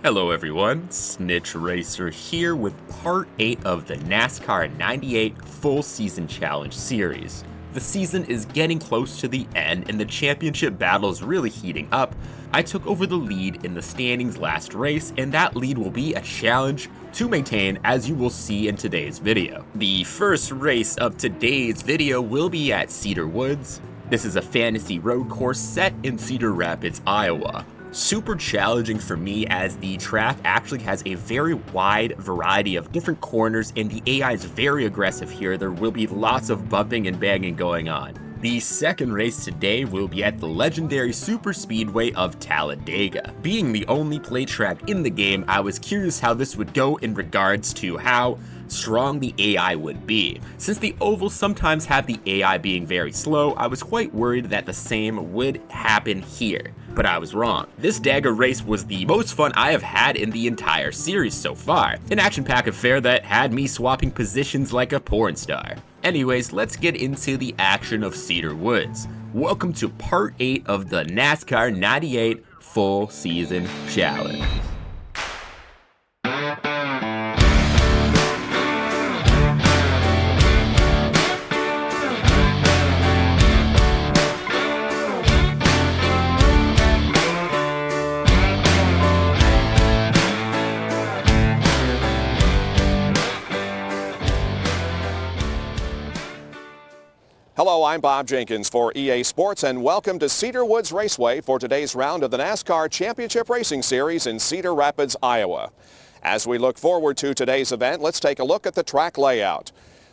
Hello everyone, Snitch Racer here with part 8 of the NASCAR 98 Full Season Challenge series. The season is getting close to the end and the championship battle is really heating up. I took over the lead in the standings last race, and that lead will be a challenge to maintain, as you will see in today's video. The first race of today's video will be at Cedar Woods. This is a fantasy road course set in Cedar Rapids, Iowa. Super challenging for me as the track actually has a very wide variety of different corners and the AI is very aggressive here. There will be lots of bumping and banging going on. The second race today will be at the legendary super speedway of Talladega. Being the only play track in the game, I was curious how this would go in regards to how strong the AI would be. Since the ovals sometimes have the AI being very slow, I was quite worried that the same would happen here. But I was wrong. This dagger race was the most fun I have had in the entire series so far. An action-packed affair that had me swapping positions like a porn star. Anyways, let's get into the action of Cedar Woods. Welcome to part 8 of the NASCAR 98 Full Season Challenge. Hello, I'm Bob Jenkins for EA Sports, and welcome to Cedar Woods Raceway for today's round of the NASCAR Championship Racing Series in Cedar Rapids, Iowa. As we look forward to today's event, let's take a look at the track layout.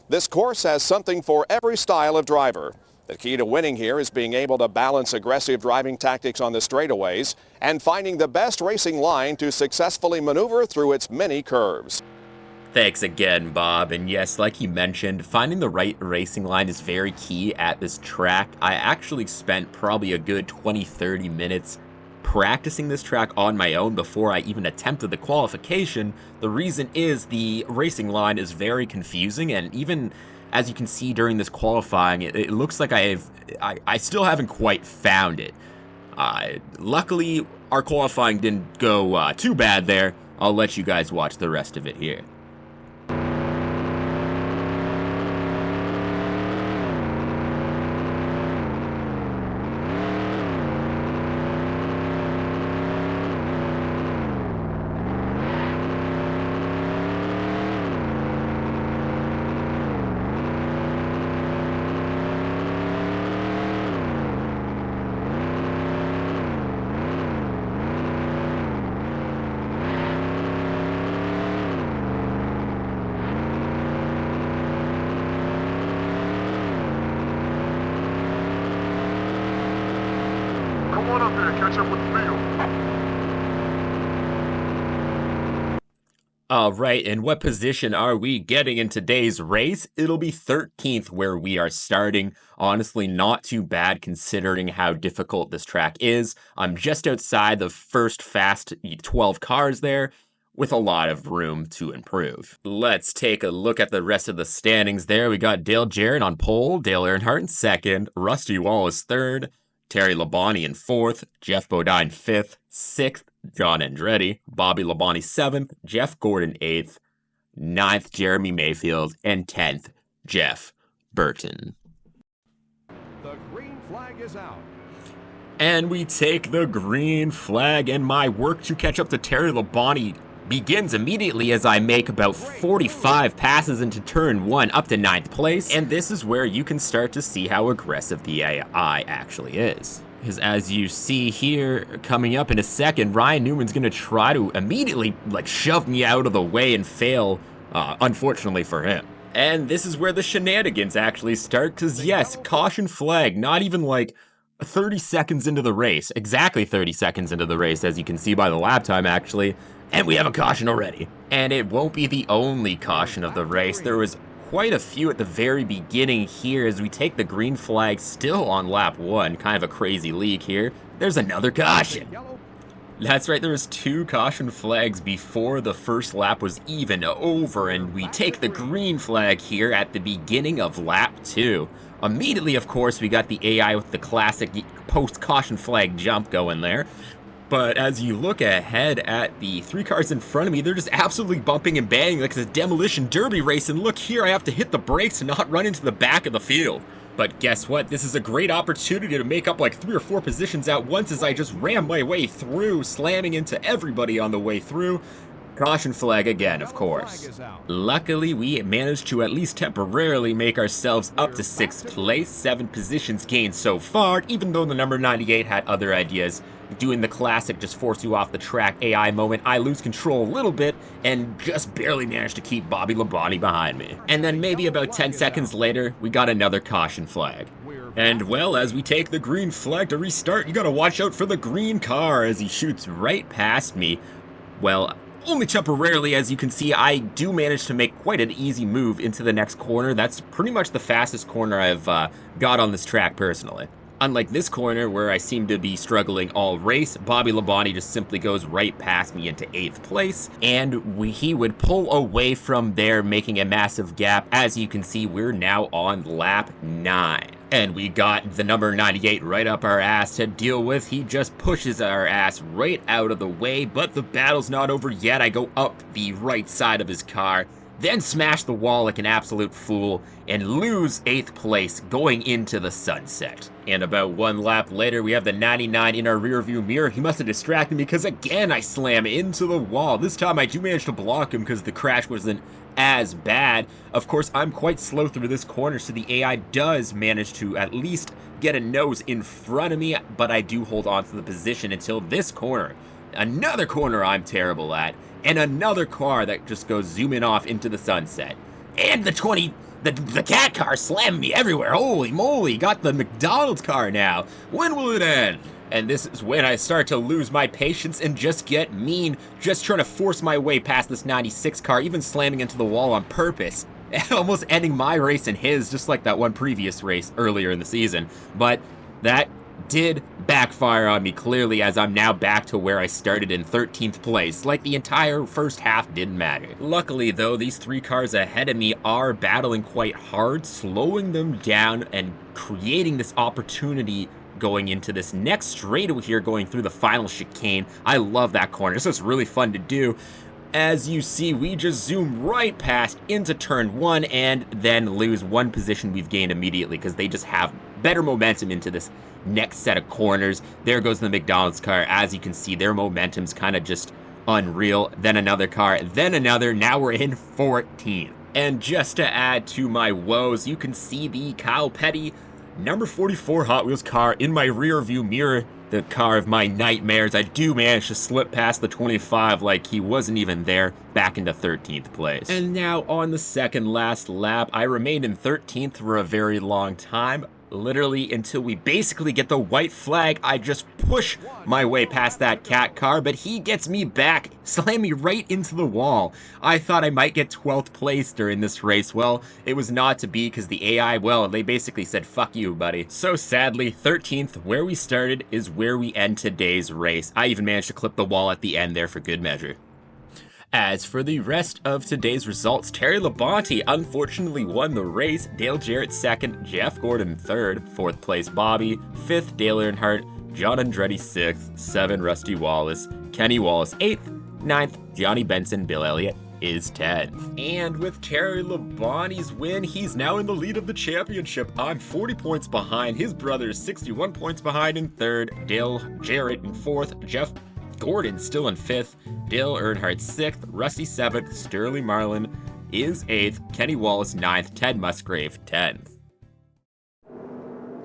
This course has something for every style of driver. The key to winning here is being able to balance aggressive driving tactics on the straightaways and finding the best racing line to successfully maneuver through its many curves. Thanks again, Bob. And yes, like you mentioned, finding the right racing line is very key at this track. I actually spent probably a good 20-30 minutes practicing this track on my own before I even attempted the qualification. The reason is the racing line is very confusing, and even as you can see during this qualifying, it looks like I still haven't quite found it. Luckily, our qualifying didn't go too bad there. I'll let you guys watch the rest of it here. Come on up there and catch up with the field. Alright, and what position are we getting in today's race? It'll be 13th where we are starting. Honestly, not too bad considering how difficult this track is. I'm just outside the first fast 12 cars there, with a lot of room to improve. Let's take a look at the rest of the standings there. We got Dale Jarrett on pole, Dale Earnhardt in second, Rusty Wallace third, Terry Labonte in fourth, Jeff Bodine fifth, sixth, John Andretti, Bobby Labonte seventh, Jeff Gordon eighth, ninth, Jeremy Mayfield, and 10th, Jeff Burton. The green flag is out. And we take the green flag, and my work to catch up to Terry Labonte begins immediately as I make about 45 passes into turn 1 up to 9th place, and this is where you can start to see how aggressive the AI actually is. Because as you see here, coming up in a second, Ryan Newman's going to try to immediately shove me out of the way and fail, unfortunately for him. And this is where the shenanigans actually start, because yes, caution flag, not even 30 seconds into the race, exactly 30 seconds into the race, as you can see by the lap time actually, and we have a caution already. And it won't be the only caution of the race. There was quite a few at the very beginning here as we take the green flag still on lap 1. Kind of a crazy leak here. There's another caution. That's right, there was 2 caution flags before the first lap was even over, and we take the green flag here at the beginning of lap 2. Immediately, of course, we got the AI with the classic post-caution flag jump going there. But as you look ahead at the 3 cars in front of me, they're just absolutely bumping and banging like it's a demolition derby race. And look here, I have to hit the brakes and not run into the back of the field. But guess what? This is a great opportunity to make up like 3 or 4 positions at once as I just ram my way through, slamming into everybody on the way through. Caution flag again, of course. Luckily, we managed to at least temporarily make ourselves up to 6th place, 7 positions gained so far, even though the number 98 had other ideas. Doing the classic just force you off the track AI moment, I lose control a little bit and just barely managed to keep Bobby Labonte behind me. And then maybe about 10 seconds later, we got another caution flag. And well, as we take the green flag to restart, you gotta watch out for the green car as he shoots right past me. Well, only temporarily, as you can see, I do manage to make quite an easy move into the next corner. That's pretty much the fastest corner I've got on this track personally. Unlike this corner, where I seem to be struggling all race, Bobby Labonte just simply goes right past me into 8th place, and he would pull away from there, making a massive gap. As you can see, we're now on lap 9. And we got the number 98 right up our ass to deal with. He just pushes our ass right out of the way, but the battle's not over yet. I go up the right side of his car, then smash the wall like an absolute fool, and lose 8th place going into the sunset. And about 1 lap later, we have the 99 in our rearview mirror. He must have distracted me because again I slam into the wall. This time I do manage to block him because the crash wasn't as bad. Of course, I'm quite slow through this corner, so the AI does manage to at least get a nose in front of me, but I do hold on to the position until this corner. Another corner I'm terrible at, and another car that just goes zooming off into the sunset. And the cat car slammed me everywhere. Holy moly, got the McDonald's car now. When will it end? And this is when I start to lose my patience and just get mean, just trying to force my way past this 96 car, even slamming into the wall on purpose. Almost ending my race and his, just like that one previous race earlier in the season. But that did backfire on me clearly, as I'm now back to where I started in 13th place. Like the entire first half didn't matter. Luckily though, these 3 cars ahead of me are battling quite hard, slowing them down and creating this opportunity going into this next straightaway here, going through the final chicane. I love that corner. This was really fun to do. As you see, we just zoom right past into turn 1 and then lose 1 position we've gained immediately because they just have better momentum into this next set of corners. There goes the McDonald's car. As you can see, their momentum's kind of just unreal. Then another car, then another. Now we're in 14th. And just to add to my woes, you can see the Kyle Petty number 44 Hot Wheels car in my rear view mirror, the car of my nightmares. I do manage to slip past the 25 like he wasn't even there, back into 13th place. And now on the second last lap, I remained in 13th for a very long time. Literally until we basically get the white flag. I just push my way past that cat car, but he gets me back, slam me right into the wall. I thought I might get 12th place during this race. Well, it was not to be because the AI, well, they basically said, fuck you, buddy. So sadly, 13th, where we started, is where we end today's race. I even managed to clip the wall at the end there for good measure. As for the rest of today's results, Terry Labonte unfortunately won the race, Dale Jarrett 2nd, Jeff Gordon 3rd, 4th place Bobby, 5th Dale Earnhardt, John Andretti 6th, 7 Rusty Wallace, Kenny Wallace 8th, 9th Johnny Benson, Bill Elliott is 10th. And with Terry Labonte's win, he's now in the lead of the championship. I'm 40 points behind, his brother is 61 points behind in 3rd, Dale Jarrett in 4th, Jeff Gordon still in 5th, Dale Earnhardt 6th, Rusty 7th, Sterling Marlin is 8th, Kenny Wallace 9th, Ted Musgrave 10th.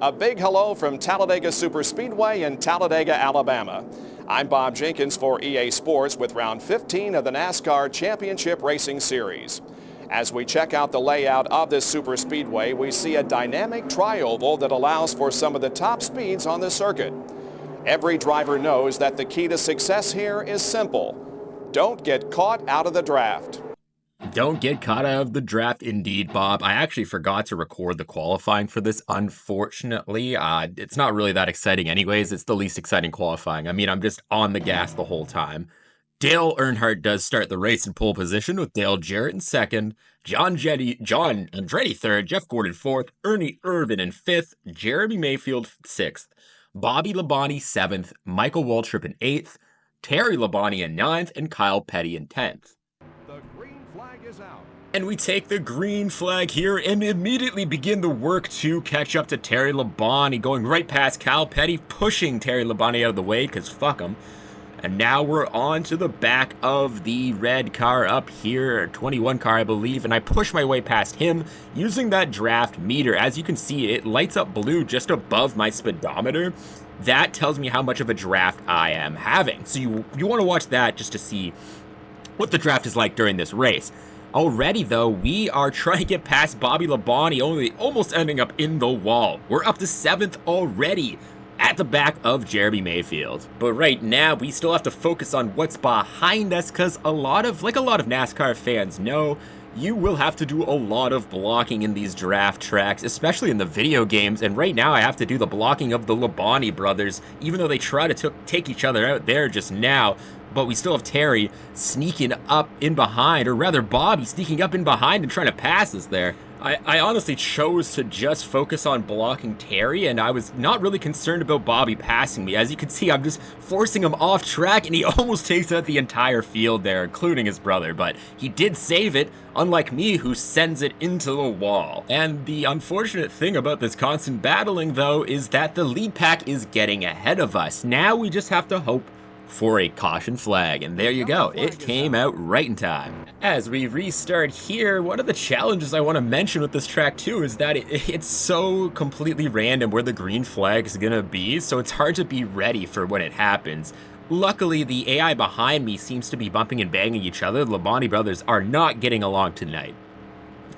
A big hello from Talladega Superspeedway in Talladega, Alabama. I'm Bob Jenkins for EA Sports with round 15 of the NASCAR Championship Racing Series. As we check out the layout of this superspeedway, we see a dynamic tri-oval that allows for some of the top speeds on the circuit. Every driver knows that the key to success here is simple. Don't get caught out of the draft. Don't get caught out of the draft indeed, Bob. I actually forgot to record the qualifying for this, unfortunately. It's not really that exciting anyways. It's the least exciting qualifying. I mean, I'm just on the gas the whole time. Dale Earnhardt does start the race in pole position with Dale Jarrett in 2nd, John Andretti 3rd, Jeff Gordon 4th, Ernie Irvin in 5th, Jeremy Mayfield 6th, Bobby Labonte 7th, Michael Waltrip in 8th, Terry Labonte in 9th, and Kyle Petty in 10th. The green flag is out. And we take the green flag here and immediately begin the work to catch up to Terry Labonte, going right past Kyle Petty, pushing Terry Labonte out of the way, because fuck him. And now we're on to the back of the red car up here, 21 car, I believe, and I push my way past him using that draft meter. As you can see, it lights up blue just above my speedometer. That tells me how much of a draft I am having. So you want to watch that just to see what the draft is like during this race. Already, though, we are trying to get past Bobby Labonte, only almost ending up in the wall. We're up to 7th already, at the back of Jeremy Mayfield. But right now, we still have to focus on what's behind us, because a lot of NASCAR fans know, you will have to do a lot of blocking in these draft tracks, especially in the video games. And right now, I have to do the blocking of the Labonte brothers, even though they try to take each other out there just now. But we still have Terry sneaking up in behind, or rather Bobby sneaking up in behind and trying to pass us there. I honestly chose to just focus on blocking Terry, and I was not really concerned about Bobby passing me. As you can see, I'm just forcing him off track, and he almost takes out the entire field there, including his brother. But he did save it, unlike me, who sends it into the wall. And the unfortunate thing about this constant battling, though, is that the lead pack is getting ahead of us. Now we just have to hope for a caution flag, and there you go. It came out right in time. As we restart here, one of the challenges I want to mention with this track too is that it's so completely random where the green flag is gonna be, so it's hard to be ready for when it happens. Luckily, the AI behind me seems to be bumping and banging each other. The Labonte brothers are not getting along tonight.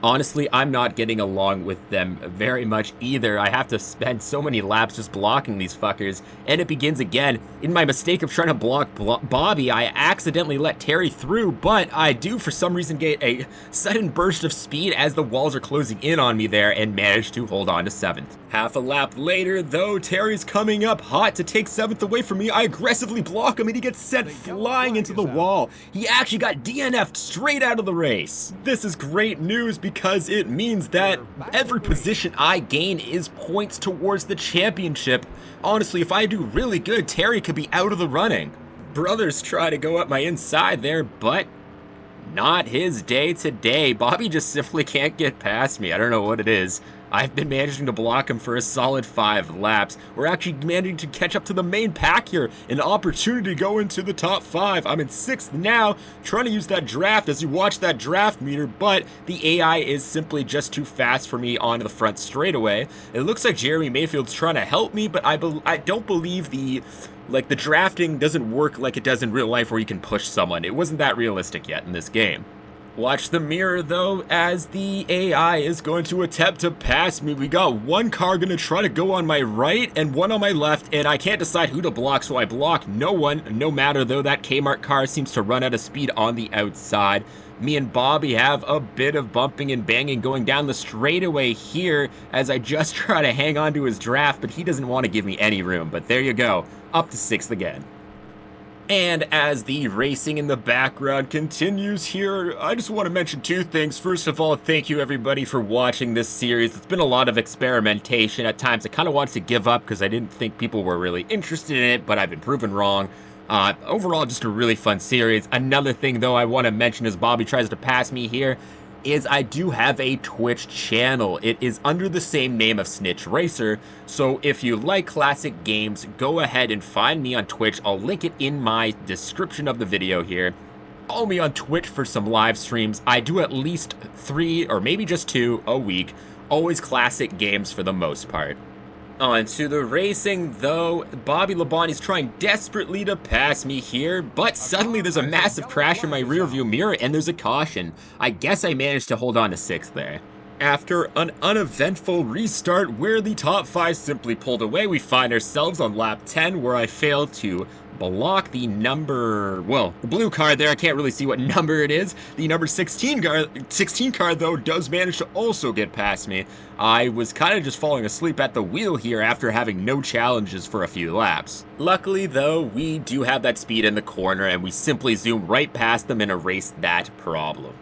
Honestly, I'm not getting along with them very much either. I have to spend so many laps just blocking these fuckers, and it begins again. In my mistake of trying to block Bobby, I accidentally let Terry through, but I do for some reason get a sudden burst of speed as the walls are closing in on me there, and manage to hold on to 7th. Half a lap later, though, Terry's coming up hot to take 7th away from me. I aggressively block him, and he gets sent flying into the wall. He actually got DNF'd straight out of the race. This is great news because it means that every position I gain is points towards the championship. Honestly, if I do really good, Terry could be out of the running. Brothers try to go up my inside there, but not his day today. Bobby just simply can't get past me. I don't know what it is. I've been managing to block him for a solid 5 laps. We're actually managing to catch up to the main pack here. An opportunity to go into the top 5. I'm in 6th now, trying to use that draft as you watch that draft meter, but the AI is simply just too fast for me on the front straightaway. It looks like Jeremy Mayfield's trying to help me, but I don't believe the drafting doesn't work like it does in real life where you can push someone. It wasn't that realistic yet in this game. Watch the mirror, though, as the AI is going to attempt to pass me. We got one car going to try to go on my right and one on my left, and I can't decide who to block, so I block no one. No matter, though, that Kmart car seems to run out of speed on the outside. Me and Bobby have a bit of bumping and banging going down the straightaway here as I just try to hang on to his draft, but he doesn't want to give me any room. But there you go, up to 6th again. And as the racing in the background continues here, I just want to mention 2 things. First of all, thank you everybody for watching this series. It's been a lot of experimentation. At times I kind of wanted to give up because I didn't think people were really interested in it, but I've been proven wrong. Overall, just a really fun series. Another thing, though, I want to mention as Bobby tries to pass me here is I do have a Twitch channel. It is under the same name of Snitch Racer, so if you like classic games, go ahead and find me on Twitch. I'll link it in my description of the video here. Follow me on Twitch for some live streams. I do at least 3 or maybe just 2 a week, always classic games for the most part. On to the racing, though. Bobby Labonte's trying desperately to pass me here, but suddenly there's a massive crash in my rearview mirror and there's a caution. I guess I managed to hold on to 6th there. After an uneventful restart where the top 5 simply pulled away, we find ourselves on lap 10 where I failed to block the blue car there. I can't really see what number it is. The number 16 car, though, does manage to also get past me. I was kind of just falling asleep at the wheel here after having no challenges for a few laps. Luckily, though, we do have that speed in the corner and we simply zoom right past them and erase that problem.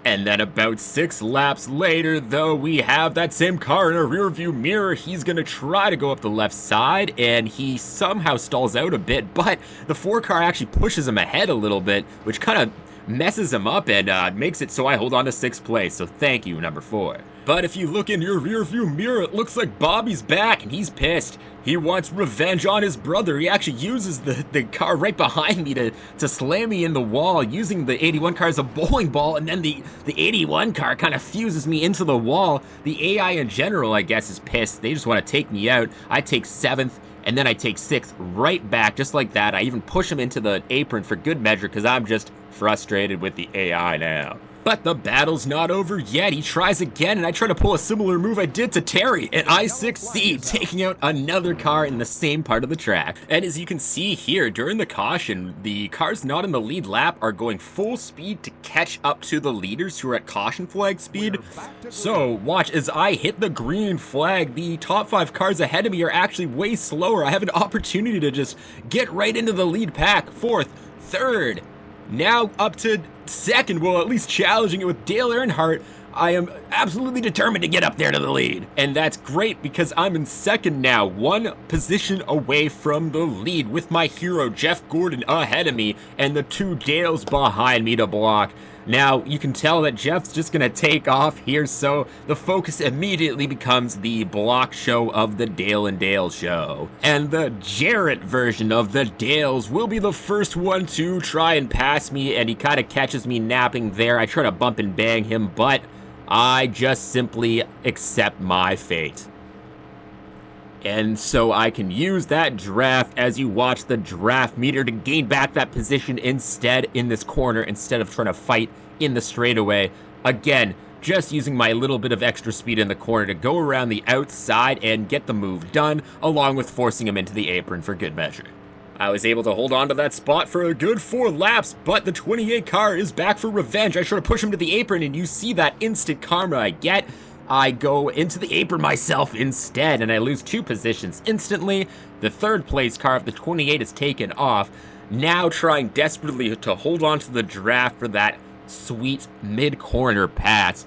And then about 6 laps later, though, we have that same car in a rearview mirror. He's going to try to go up the left side, and he somehow stalls out a bit, but the 4 car actually pushes him ahead a little bit, which kind of messes him up and makes it so I hold on to 6th place. So thank you, number 4. But if you look in your rearview mirror, it looks like Bobby's back, and he's pissed. He wants revenge on his brother. He actually uses the car right behind me to slam me in the wall, using the 81 car as a bowling ball, and then the 81 car kind of fuses me into the wall. The AI in general, I guess, is pissed. They just want to take me out. I take 7th, and then I take 6th right back, just like that. I even push him into the apron for good measure, because I'm just frustrated with the AI now. But the battle's not over yet. He tries again, and I try to pull a similar move I did to Terry, and I succeed, taking out another car in the same part of the track. And as you can see here, during the caution, the cars not in the lead lap are going full speed to catch up to the leaders who are at caution flag speed. So watch as I hit the green flag. The top 5 cars ahead of me are actually way slower. I have an opportunity to just get right into the lead pack. 4th, 3rd, now up to 2nd, well, at least challenging it with Dale Earnhardt. I am absolutely determined to get up there to the lead. And that's great because I'm in 2nd now, 1 position away from the lead with my hero Jeff Gordon ahead of me and the 2 Dales behind me to block. Now, you can tell that Jeff's just going to take off here, so the focus immediately becomes the block show of the Dale and Dale show. And the Jarrett version of the Dales will be the first one to try and pass me, and he kind of catches me napping there. I try to bump and bang him, but I just simply accept my fate. And so I can use that draft as you watch the draft meter to gain back that position instead in this corner instead of trying to fight in the straightaway. Again, just using my little bit of extra speed in the corner to go around the outside and get the move done, along with forcing him into the apron for good measure. I was able to hold on to that spot for a good 4 laps, but the 28 car is back for revenge. I try to push him to the apron, and you see that instant karma I get. I go into the apron myself instead, and I lose 2 positions instantly. The 3rd place car of the 28 is taken off, now trying desperately to hold on to the draft for that sweet mid-corner pass.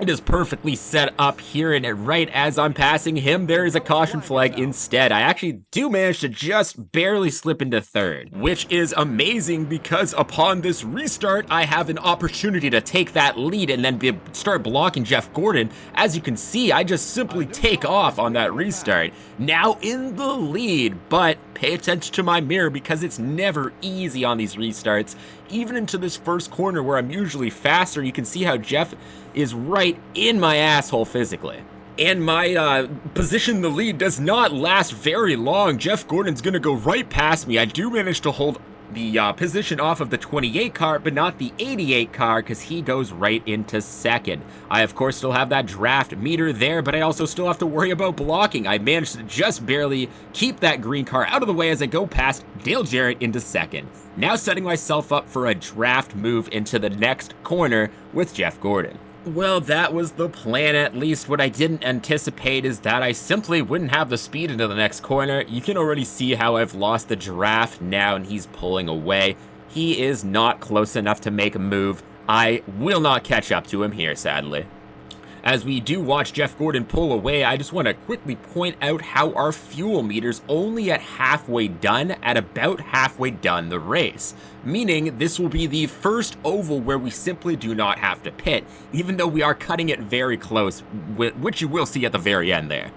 It is perfectly set up here, and right as I'm passing him, there is a caution flag instead. I actually do manage to just barely slip into 3rd, which is amazing because upon this restart, I have an opportunity to take that lead and then start blocking Jeff Gordon. As you can see, I just simply take off on that restart. Now in the lead, but pay attention to my mirror because it's never easy on these restarts. Even into this first corner where I'm usually faster, you can see how Jeff is right in my asshole physically. And my position in the lead does not last very long. Jeff Gordon's going to go right past me. I do manage to hold the position off of the 28 car, but not the 88 car because he goes right into 2nd. I, of course, still have that draft meter there, but I also still have to worry about blocking. I managed to just barely keep that green car out of the way as I go past Dale Jarrett into 2nd. Now setting myself up for a draft move into the next corner with Jeff Gordon. Well, that was the plan at least. What I didn't anticipate is that I simply wouldn't have the speed into the next corner. You can already see how I've lost the draft now and he's pulling away. He is not close enough to make a move. I will not catch up to him here, sadly. As we do watch Jeff Gordon pull away, I just want to quickly point out how our fuel meter's only at about halfway done the race. Meaning this will be the first oval where we simply do not have to pit, even though we are cutting it very close, which you will see at the very end there.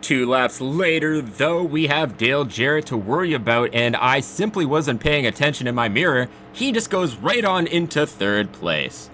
2 laps later, though, we have Dale Jarrett to worry about, and I simply wasn't paying attention in my mirror. He just goes right on into 3rd place.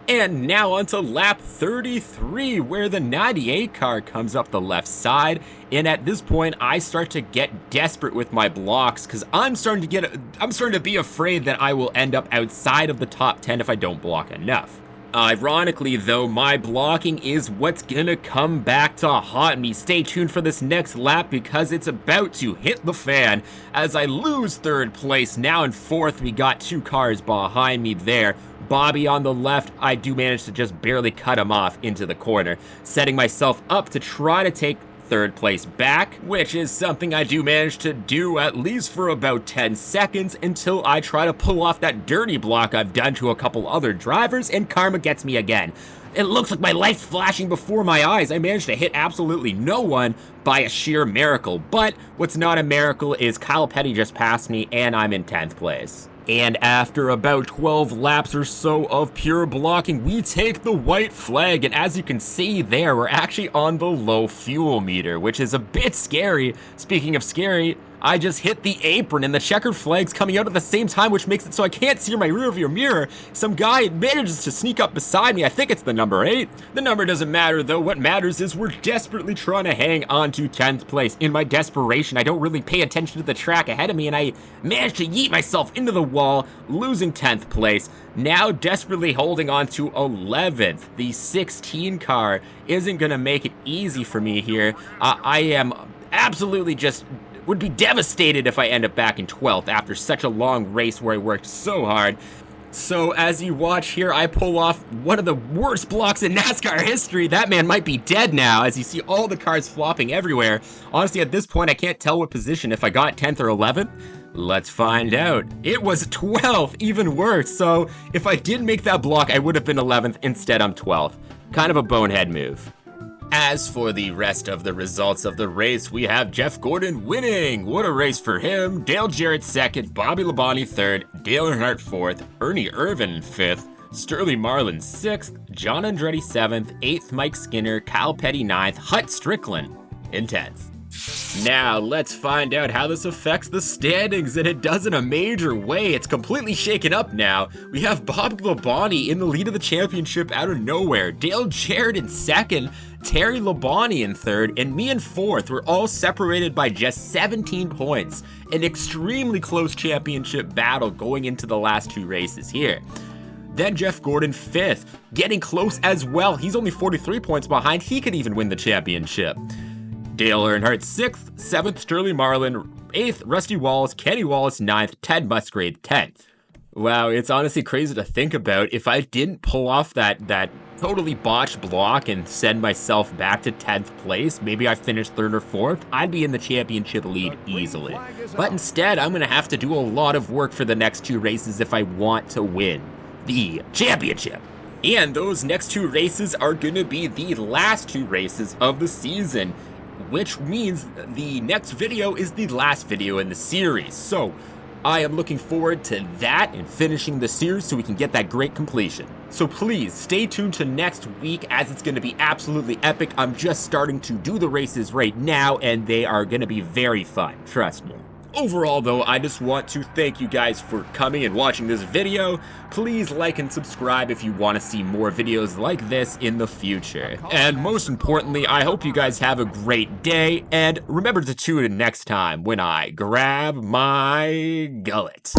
And now onto lap 33, where the 98 car comes up the left side. And at this point, I start to get desperate with my blocks because I'm starting to be afraid that I will end up outside of the top 10 if I don't block enough. Ironically, though, my blocking is what's gonna come back to haunt me. Stay tuned for this next lap because it's about to hit the fan as I lose 3rd place. Now in 4th, we got 2 cars behind me there. Bobby on the left, I do manage to just barely cut him off into the corner, setting myself up to try to take third place back, which is something I do manage to do at least for about 10 seconds until I try to pull off that dirty block I've done to a couple other drivers, and karma gets me again. It looks like my life's flashing before my eyes. I managed to hit absolutely no one by a sheer miracle, but what's not a miracle is Kyle Petty just passed me and I'm in 10th place. And after about 12 laps or so of pure blocking, we take the white flag, and as you can see there, we're actually on the low fuel meter, which is a bit scary. Speaking of scary, I just hit the apron and the checkered flag's coming out at the same time, which makes it so I can't see my rearview mirror. Some guy manages to sneak up beside me. I think it's the number 8. The number doesn't matter though. What matters is we're desperately trying to hang on to 10th place. In my desperation, I don't really pay attention to the track ahead of me, and I managed to yeet myself into the wall, losing 10th place. Now desperately holding on to 11th. The 16 car isn't gonna make it easy for me here. I am absolutely just would be devastated if I end up back in 12th after such a long race where I worked so hard. So as you watch here, I pull off one of the worst blocks in NASCAR history. That man might be dead now, as you see all the cars flopping everywhere. Honestly, at this point, I can't tell what position, if I got 10th or 11th. Let's find out. It was 12th, even worse. So if I did make that block, I would have been 11th. Instead, I'm 12th. Kind of a bonehead move. As for the rest of the results of the race, we have Jeff Gordon winning. What a race for him. Dale Jarrett 2nd, Bobby Labonte 3rd, Dale Earnhardt 4th, Ernie Irvan 5th, Sterling Marlin 6th, John Andretti 7th, 8th Mike Skinner, Kyle Petty 9th, Hut Strickland in 10th. Now, let's find out how this affects the standings, and it does in a major way. It's completely shaken up now. We have Bobby Labonte in the lead of the championship out of nowhere, Dale Jarrett in 2nd, Terry Labonte in 3rd, and me in 4th. We're all separated by just 17 points. An extremely close championship battle going into the last 2 races here. Then Jeff Gordon 5th, getting close as well. He's only 43 points behind. He could even win the championship. Dale Earnhardt 6th, 7th Sterling Marlin, 8th Rusty Wallace, Kenny Wallace 9th, Ted Musgrave 10th. Wow, it's honestly crazy to think about. If I didn't pull off that totally botched block and send myself back to 10th place, maybe I finished 3rd or 4th, I'd be in the championship lead easily. But instead, I'm going to have to do a lot of work for the next 2 races if I want to win the championship. And those next 2 races are going to be the last 2 races of the season, which means the next video is the last video in the series. So I am looking forward to that and finishing the series so we can get that great completion. So please stay tuned to next week, as it's going to be absolutely epic. I'm just starting to do the races right now, and they are going to be very fun, trust me. Overall though, I just want to thank you guys for coming and watching this video. Please like and subscribe if you want to see more videos like this in the future. And most importantly, I hope you guys have a great day, and remember to tune in next time when I grab my gullet.